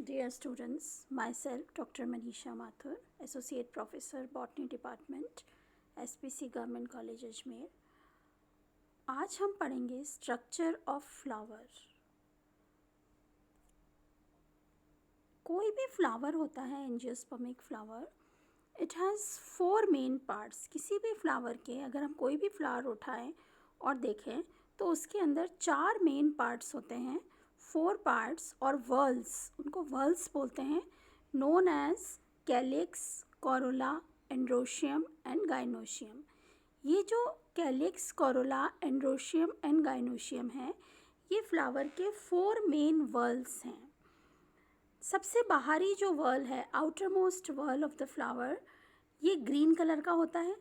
Dear students, myself Dr. Manisha Mathur, Associate Professor Botany Department, SPC Government College Ajmer. आज हम पढ़ेंगे structure of flower. कोई भी flower होता है angiospermic flower, it has 4 main parts. किसी भी फ्लावर के अगर हम कोई भी फ्लावर उठाएं और देखें तो उसके अंदर 4 मेन पार्ट्स होते हैं, 4 पार्ट्स और वर्ल्स, उनको वर्ल्स बोलते हैं, known as calyx, corolla, androecium and gynoecium. ये जो calyx, corolla, androecium and gynoecium है, ये फ्लावर के 4 मेन वर्ल्स हैं. सबसे बाहरी जो वर्ल है, outermost whorl of the flower, ये ग्रीन कलर का होता है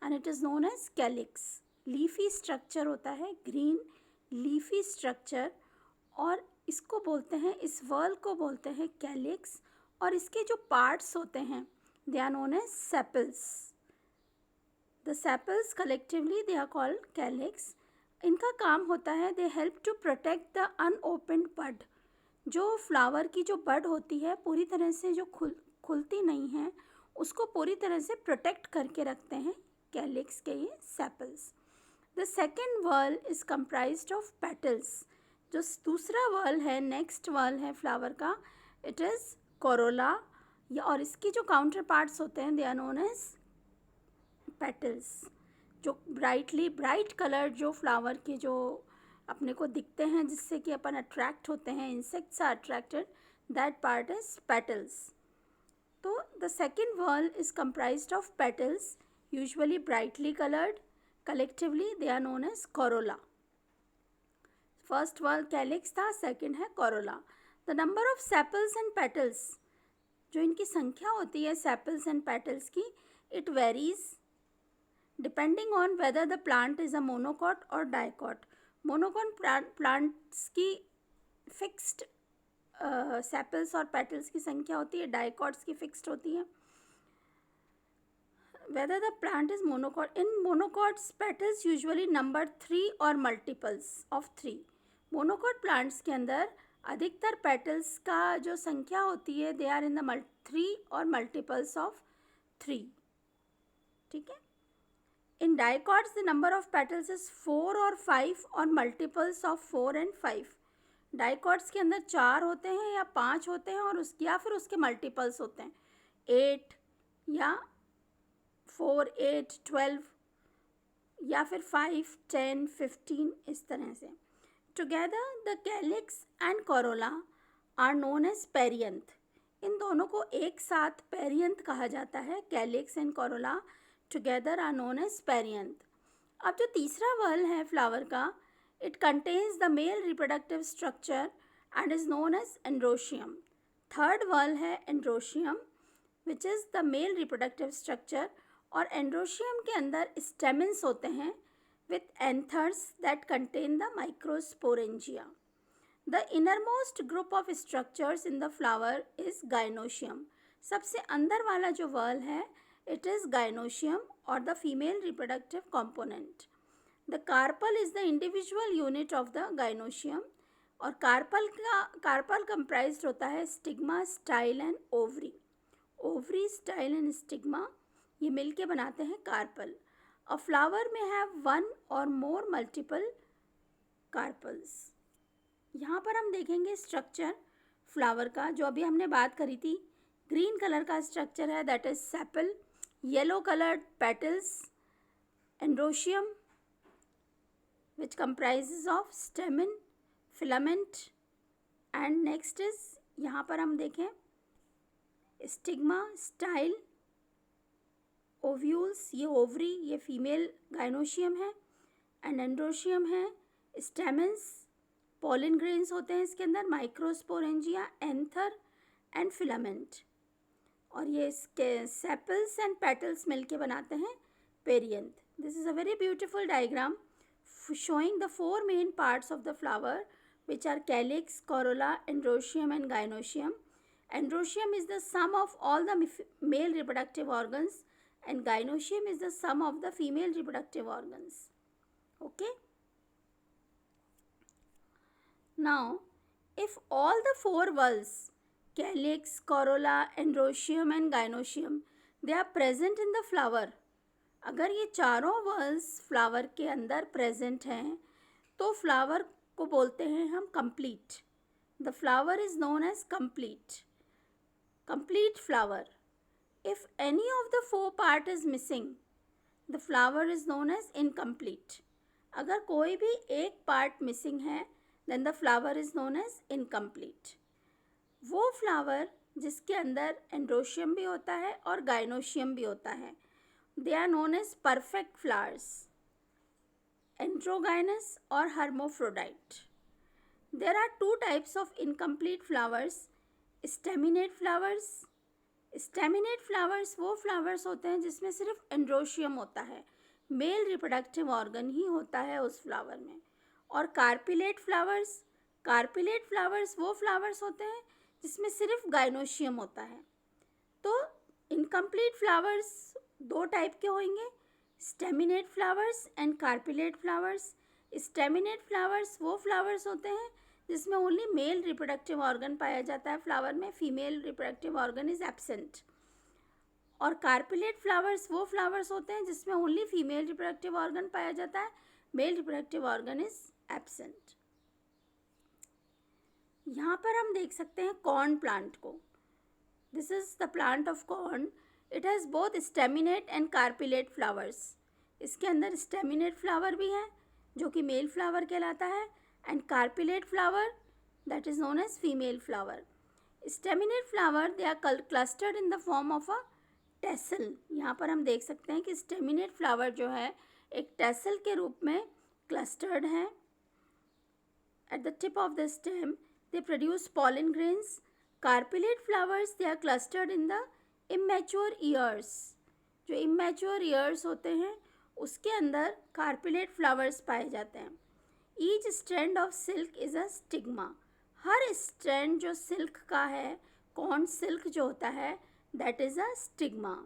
and it is known as calyx. Leafy structure होता है, ग्रीन लीफी स्ट्रक्चर, और इसको बोलते हैं, इस वर्ल को बोलते हैं कैलिक्स. और इसके जो पार्ट्स होते हैं they are known as sepals. The sepals collectively they are called calyx. इनका काम होता है, they help to protect the unopened bud. जो फ्लावर की जो बड होती है पूरी तरह से जो खुलती नहीं है, उसको पूरी तरह से प्रोटेक्ट करके रखते हैं कैलिक्स के ये sepals. The second whorl is comprised of petals. जो दूसरा वर्ल है, नेक्स्ट वर्ल है फ्लावर का, इट इज़ कोरोला. और इसकी जो काउंटर पार्ट्स होते हैं they are known as petals. जो ब्राइट कलर जो फ्लावर के जो अपने को दिखते हैं, जिससे कि अपन अट्रैक्ट होते हैं, insects are attracted, that part is petals. तो the second whorl is comprised of petals, usually brightly coloured. Collectively they are known as corolla. First whorl calyx था, सेकेंड है corolla. The number of sepals and petals, जो इनकी संख्या होती है sepals and petals की, it varies depending on whether the plant is a monocot और dicot. Monocot plants की फिक्स्ड सेपल्स और पेटल्स की संख्या होती है, डाइकॉट्स की फिक्स्ड होती है. Weather the plant is monocot, in monocots petals usually number 3 और मल्टीपल्स ऑफ 3. मोनोकॉट प्लांट्स के अंदर अधिकतर पेटल्स का जो संख्या होती है दे आर इन द 3 और मल्टीपल्स ऑफ 3. ठीक है. In dicots, the number of petals is 4 और 5 और multiples of 4 and 5. Dicots के अंदर 4 होते हैं या 5 होते हैं और या फिर उसके मल्टीपल्स होते हैं, 8 या 4, 8, 12 या फिर 5, 10, 15, इस तरह से. Together, the calyx and corolla are known as perianth. इन दोनों को एक साथ पेरियंथ कहा जाता है. Calyx and corolla together are known as perianth. अब जो तीसरा वर्ल है फ्लावर का, it contains the male reproductive structure and is known as androecium. Third whorl है androecium, which is the male reproductive structure. और एंड्रोशियम के अंदर stamens होते हैं with anthers that contain the microsporangia. The innermost group of structures in the flower is gynoecium. सबसे अंदर वाला जो वर्ल है, it is gynoecium or the female reproductive component. The carpel is the individual unit of the gynoecium. और carpel comprised होता है stigma, style and ovary. Ovary, style and stigma ये मिलके बनाते हैं carpel. A flower may have one or more multiple carpels. यहाँ पर हम देखेंगे स्ट्रक्चर फ्लावर का, जो अभी हमने बात करी थी. ग्रीन कलर का स्ट्रक्चर है, that is sepal. Yellow coloured petals, androecium which comprises of स्टेमन, filament. And next is, यहाँ पर हम देखें स्टिग्मा, स्टाइल, ओव्यूल्स, ये ओवरी, ये फीमेल गाइनोशियम है. एंड एंड्रोशियम है, स्टेमन्स, पोलन ग्रेन्स होते हैं इसके अंदर, माइक्रोस्पोरेंजिया, एंथर एंड फिलामेंट. और ये इसके सेपल्स एंड पेटल्स मिलके बनाते हैं perianth. This is a very beautiful diagram showing the 4 main parts of the flower, which are calyx, corolla, androecium and gynoecium. Androecium is the sum of all the male reproductive organs and gynoecium is the sum of the female reproductive organs. Okay. Now, if all the 4 whorls calyx, corolla, androecium and gynoecium, they are present in the flower. अगर ये चारों words flower के अंदर present हैं तो flower को बोलते हैं हम complete. The flower is known as complete flower. If any of the 4 part is missing, the flower is known as incomplete. अगर कोई भी एक पार्ट मिसिंग है then the flower is known as incomplete. वो फ्लावर जिसके अंदर androecium भी होता है और गाइनोशियम भी होता है, they are known as perfect flowers, androgynous or hermaphrodite. There are 2 types of incomplete flowers, staminate flowers. staminate flowers वो flowers होते हैं जिसमें सिर्फ एंड्रोशियम होता है, मेल रिप्रोडक्टिव ऑर्गन ही होता है उस फ्लावर में. और कार्पिलेट फ्लावर्स वो फ्लावर्स होते हैं जिसमें सिर्फ गाइनोशियम होता है. तो इनकम्प्लीट फ्लावर्स 2 टाइप के होंगे, staminate flowers and carpellate flowers. Staminate flowers वो फ्लावर्स होते हैं जिसमें ओनली मेल रिप्रोडक्टिव ऑर्गन पाया जाता है फ्लावर में, female reproductive organ is absent. और कार्पिलेट फ्लावर्स वो फ्लावर्स होते हैं जिसमें ओनली फीमेल रिप्रोडक्टिव ऑर्गन पाया जाता है, male reproductive organ is absent. यहाँ पर हम देख सकते हैं कॉर्न प्लांट को. This is the plant of corn. It has both staminate and carpellate flowers. इसके अंदर स्टेमिनेट फ्लावर भी है जो कि मेल फ्लावर कहलाता है, and carpellate flower that is known as female flower. Staminate flower they are clustered in the form of a tassel. यहाँ पर हम देख सकते हैं कि स्टेमिनेट फ्लावर जो है एक टेसल के रूप में क्लस्टर्ड है. At the tip of the stem they produce pollen grains. Carpellate flowers they are clustered in the immature ears. जो इमेच्योर ईयर्स होते हैं उसके अंदर कार्पिलेट फ्लावर्स पाए जाते हैं. Each strand of silk is a stigma. हर स्ट्रैंड जो सिल्क का है, कॉर्न सिल्क जो होता है, that is a stigma.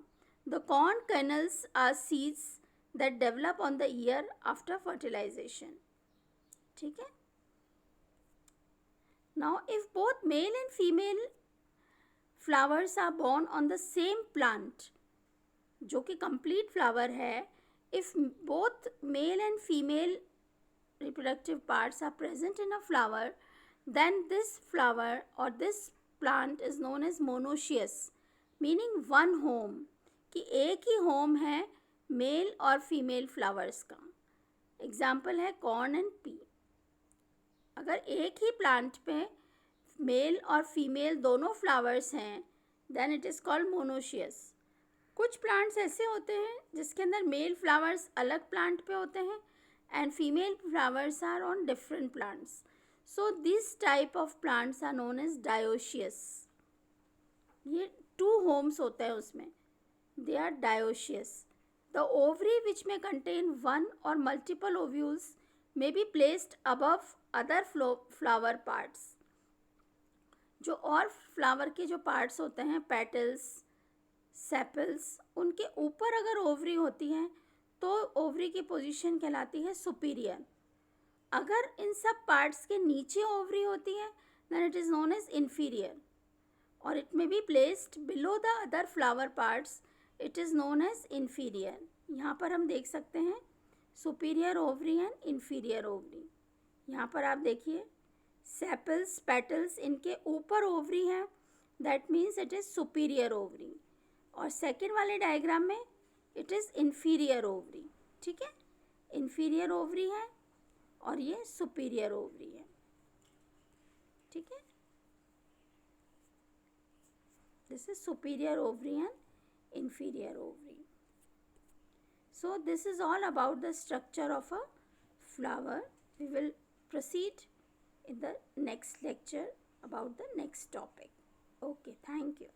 The corn kernels are seeds that develop on the ear after fertilization. ठीक है. Now if both male and female flowers are born on the same plant, जो कि complete flower है, if both male and female reproductive parts are present in a flower, then this flower or this plant is known as monoecious, meaning one home, कि एक ही home है male और female flowers का. Example है corn and pea. अगर एक ही plant पे मेल और फीमेल दोनों फ्लावर्स हैं then it is called monoecious. कुछ प्लांट्स ऐसे होते हैं जिसके अंदर मेल फ्लावर्स अलग प्लांट पे होते हैं and female flowers are on different plants. So this type of plants are known as dioecious. ये 2 होम्स होते हैं उसमें, they are dioecious. The ovary which may contain 1 और multiple ovules may be placed above other flower parts. जो और flower के जो parts होते हैं, पेटल्स, सेपल्स, उनके ऊपर अगर ओवरी होती है तो ओवरी की पोजीशन कहलाती है सुपीरियर. अगर इन सब पार्ट्स के नीचे ओवरी होती है then it is known as inferior. और it may be placed below the other flower parts, it is known as inferior. यहाँ पर हम देख सकते हैं superior ovary and inferior ovary. यहाँ पर आप देखिए सेपल्स, पेटल्स, इनके ऊपर ओवरी है, that means it is superior ovary. और सेकेंड वाले डायग्राम में इट इज़ इन्फीरियर ओवरी. ठीक है, इन्फीरियर ओवरी है और ये सुपीरियर ओवरी है. ठीक है, this is superior ovary and inferior ovary. So this is all about the structure of a flower. We will proceed in the next lecture about the next topic. Okay, thank you.